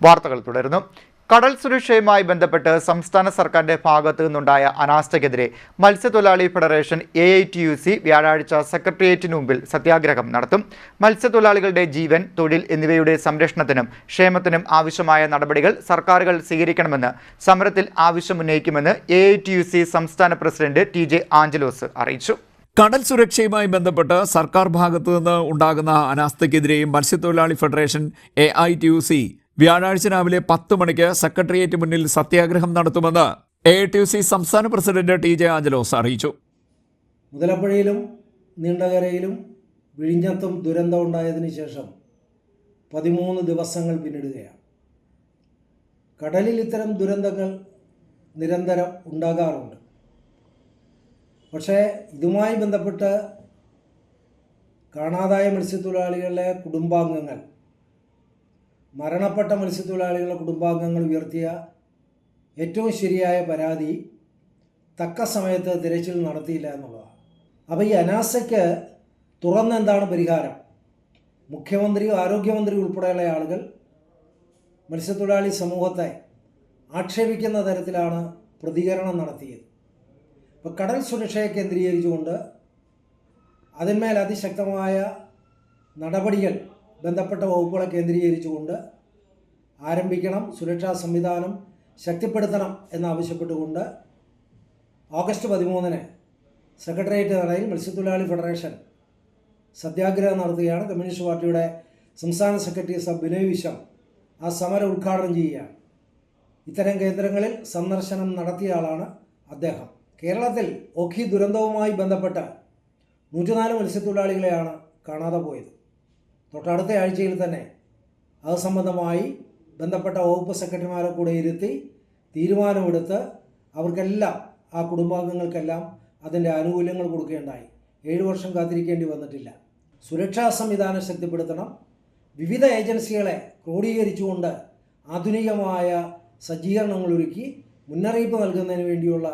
വാർത്തകൾ തുടരുന്നു. കടൽ സുരക്ഷയുമായി ബന്ധപ്പെട്ട് സംസ്ഥാന സർക്കാരിന്റെ ഭാഗത്തു നിന്നുണ്ടായ അനാസ്ഥയ്ക്കെതിരെ മത്സ്യത്തൊഴിലാളി ഫെഡറേഷൻ AITUC വ്യാഴാഴ്ച സെക്രട്ടേറിയറ്റിന് മുമ്പിൽ സത്യാഗ്രഹം നടത്തും. മത്സ്യത്തൊഴിലാളികളുടെ ജീവൻ, തൊഴിൽ എന്നിവയുടെ സംരക്ഷണത്തിനും ക്ഷേമത്തിനും ആവശ്യമായ നടപടികൾ സർക്കാരുകൾ സ്വീകരിക്കണമെന്ന് സമരത്തിൽ ആവശ്യമുന്നയിക്കുമെന്ന് AITUC സംസ്ഥാന പ്രസിഡന്റ് TJ ആഞ്ചലോസ് അറിയിച്ചു. കടൽ സുരക്ഷയുമായി ബന്ധപ്പെട്ട് സർക്കാർ ഭാഗത്തു നിന്ന് ഉണ്ടാകുന്ന അനാസ്ഥയ്ക്കെതിരെ മത്സ്യത്തൊഴിലാളി ഫെഡറേഷൻ AITUC വ്യാഴാഴ്ച രാവിലെ 10 മണിക്ക് സെക്രട്ടേറിയറ്റ് മുന്നിൽ സത്യാഗ്രഹം നടത്തുമെന്ന് AITUC സംസ്ഥാന പ്രസിഡന്റ് TJ ആഞ്ചലോസ് അറിയിച്ചു. മുതലപ്പുഴയിലും നീണ്ടകരയിലും വിഴിഞ്ഞത്തും ദുരന്തം ഉണ്ടായതിനു ശേഷം 13 ദിവസങ്ങൾ പിന്നിടുകയാണ്. കടലിൽ ഇത്തരം ദുരന്തങ്ങൾ നിരന്തരം ഉണ്ടാകാറുണ്ട്. പക്ഷേ ഇതുമായി ബന്ധപ്പെട്ട് കാണാതായ മത്സ്യത്തൊഴിലാളികളുടെ കുടുംബാംഗങ്ങൾ, മരണപ്പെട്ട മത്സ്യത്തൊഴിലാളികളുടെ കുടുംബാംഗങ്ങൾ ഉയർത്തിയ ഏറ്റവും ശരിയായ പരാതി തക്ക സമയത്ത് തിരച്ചിൽ നടത്തിയില്ല എന്നുള്ളതാണ്. അപ്പോൾ ഈ അനാസ്ഥയ്ക്ക് തുറന്നെന്താണ് പരിഹാരം? മുഖ്യമന്ത്രി, ആരോഗ്യമന്ത്രി ഉൾപ്പെടെയുള്ള ആളുകൾ മത്സ്യത്തൊഴിലാളി സമൂഹത്തെ ആക്ഷേപിക്കുന്ന തരത്തിലാണ് പ്രതികരണം നടത്തിയത്. ഇപ്പോൾ കടൽ സുരക്ഷയെ കേന്ദ്രീകരിച്ചുകൊണ്ട് അതിന്മേൽ അതിശക്തമായ നടപടികൾ ബന്ധപ്പെട്ട വകുപ്പുകളെ കേന്ദ്രീകരിച്ചുകൊണ്ട് ആരംഭിക്കണം, സുരക്ഷാ സംവിധാനം ശക്തിപ്പെടുത്തണം എന്നാവശ്യപ്പെട്ടുകൊണ്ട് ഓഗസ്റ്റ് 13 സെക്രട്ടേറിയറ്റ് നടയിൽ മത്സ്യത്തൊഴിലാളി ഫെഡറേഷൻ സത്യാഗ്രഹം നടത്തുകയാണ്. കമ്മ്യൂണിസ്റ്റ് പാർട്ടിയുടെ സംസ്ഥാന സെക്രട്ടറി ബിനോയ് വിശ്വം ആ സമരം ഉദ്ഘാടനം ചെയ്യുകയാണ്. ഇത്തരം കേന്ദ്രങ്ങളിൽ സന്ദർശനം നടത്തിയ ആളാണ് അദ്ദേഹം. കേരളത്തിൽ ഓഖി ദുരന്തവുമായി ബന്ധപ്പെട്ട് 104 മത്സ്യത്തൊഴിലാളികളെയാണ് കാണാതെ പോയത്. തൊട്ടടുത്ത ആഴ്ചയിൽ തന്നെ അത് സംബന്ധമായി ബന്ധപ്പെട്ട വകുപ്പ് സെക്രട്ടറിമാരെ കൂടെ ഇരുത്തി തീരുമാനമെടുത്ത് അവർക്കെല്ലാം, ആ കുടുംബാംഗങ്ങൾക്കെല്ലാം അതിൻ്റെ ആനുകൂല്യങ്ങൾ കൊടുക്കുകയുണ്ടായി. 7 വർഷം കാത്തിരിക്കേണ്ടി വന്നിട്ടില്ല. സുരക്ഷാ സംവിധാനം ശക്തിപ്പെടുത്തണം. വിവിധ ഏജൻസികളെ ക്രോഡീകരിച്ചുകൊണ്ട് ആധുനികമായ സജ്ജീകരണങ്ങൾ ഒരുക്കി മുന്നറിയിപ്പ് നൽകുന്നതിന് വേണ്ടിയുള്ള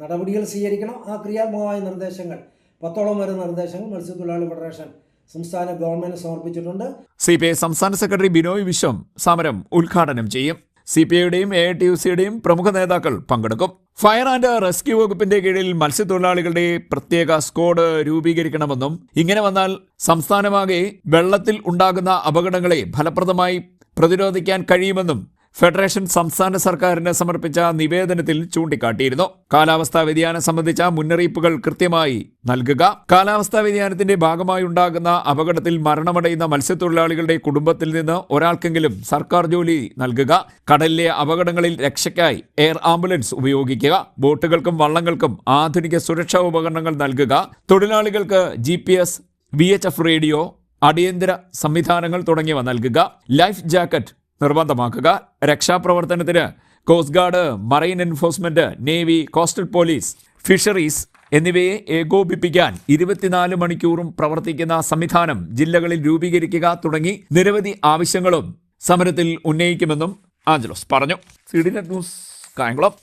നടപടികൾ സ്വീകരിക്കണം. ആ ക്രിയാത്മകമായ നിർദ്ദേശങ്ങൾ, 10ഓളം വരുന്ന നിർദ്ദേശങ്ങൾ മത്സ്യത്തൊഴിലാളി ഫെഡറേഷൻ സംസ്ഥാന ഗവൺമെന്റ് സമർപ്പിച്ചിട്ടുണ്ട്. CPI സംസ്ഥാന സെക്രട്ടറി ബിനോയ് വിശ്വം സമരം ഉദ്ഘാടനം ചെയ്യും. CPIയുടെയും AITUCയുടെയും പ്രമുഖ നേതാക്കൾ പങ്കെടുക്കും. ഫയർ ആൻഡ് റെസ്ക്യൂ വകുപ്പിന്റെ കീഴിൽ മത്സ്യത്തൊഴിലാളികളുടെ പ്രത്യേക സ്ക്വാഡ് രൂപീകരിക്കണമെന്നും ഇങ്ങനെ വന്നാൽ സംസ്ഥാനമാകെ വെള്ളത്തിൽ ഉണ്ടാകുന്ന അപകടങ്ങളെ ഫലപ്രദമായി പ്രതിരോധിക്കാൻ കഴിയുമെന്നും ഫെഡറേഷൻ സംസ്ഥാന സർക്കാരിന് സമർപ്പിച്ച നിവേദനത്തിൽ ചൂണ്ടിക്കാട്ടിയിരുന്നു. കാലാവസ്ഥാ വ്യതിയാനം സംബന്ധിച്ച മുന്നറിയിപ്പുകൾ കൃത്യമായി നൽകുക, കാലാവസ്ഥാ വ്യതിയാനത്തിന്റെ ഭാഗമായി ഉണ്ടാകുന്ന അപകടത്തിൽ മരണമടയുന്ന മത്സ്യത്തൊഴിലാളികളുടെ കുടുംബത്തിൽ നിന്ന് ഒരാൾക്കെങ്കിലും സർക്കാർ ജോലി നൽകുക, കടലിലെ അപകടങ്ങളിൽ രക്ഷയ്ക്കായി എയർ ആംബുലൻസ് ഉപയോഗിക്കുക, ബോട്ടുകൾക്കും വള്ളങ്ങൾക്കും ആധുനിക സുരക്ഷാ ഉപകരണങ്ങൾ നൽകുക, തൊഴിലാളികൾക്ക് GPS, VHF റേഡിയോ, അടിയന്തര സംവിധാനങ്ങൾ തുടങ്ങിയവ നൽകുക, ലൈഫ് ജാക്കറ്റ് നിർബന്ധമാക്കുക, രക്ഷാപ്രവർത്തനത്തിന് coast guard, marine enforcement, navy, coastal police, fisheries എന്നിവയെ ഏകോപിപ്പിക്കാൻ 24 മണിക്കൂറും പ്രവർത്തിക്കുന്ന സംവിധാനം ജില്ലകളിൽ രൂപീകരിക്കുക തുടങ്ങി നിരവധി ആവശ്യങ്ങളും സമരത്തിൽ ഉന്നയിക്കുമെന്നും ആഞ്ചലോസ് പറഞ്ഞു. CDNet news, Kayamkulam.